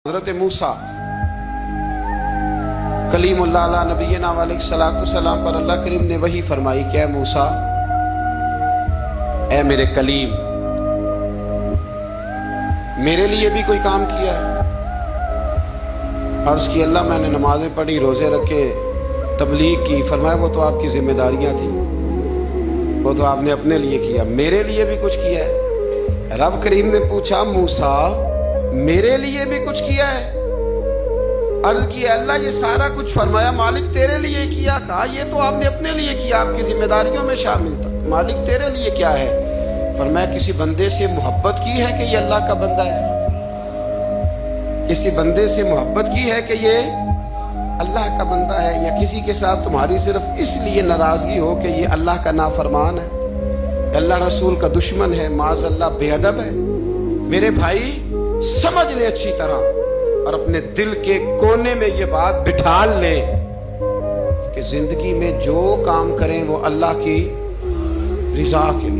حضرت موسیٰ کلیمُاللہ علیہ نبینا والسلام پر اللہ کریم نے وحی فرمائی کہ اے موسیٰ، اے میرے کلیم، میرے لیے بھی کوئی کام کیا ہے؟ عرض کی اللہ میں نے نمازیں پڑھی، روزے رکھے، تبلیغ کی۔ فرمایا وہ تو آپ کی ذمہ داریاں تھیں، وہ تو آپ نے اپنے لیے کیا، میرے لیے بھی کچھ کیا ہے؟ رب کریم نے پوچھا موسیٰ میرے لیے بھی کچھ کیا ہے؟ عرض کی اللہ یہ سارا کچھ، فرمایا مالک تیرے لیے کیا۔ کہا یہ تو آپ نے اپنے لیے کیا، آپ کی ذمہ داریوں میں شامل تھا، مالک تیرے لیے کیا ہے؟ فرمایا کسی بندے سے محبت کی ہے کہ یہ اللہ کا بندہ ہے؟ کسی بندے سے محبت کی ہے کہ یہ اللہ کا بندہ ہے؟ یا کسی کے ساتھ تمہاری صرف اس لیے ناراضگی ہو کہ یہ اللہ کا نافرمان ہے، اللہ رسول کا دشمن ہے، معاذ اللہ بے ادب ہے؟ میرے بھائی سمجھ لیں اچھی طرح اور اپنے دل کے کونے میں یہ بات بٹھا لیں کہ زندگی میں جو کام کریں وہ اللہ کی رضا کے لیے۔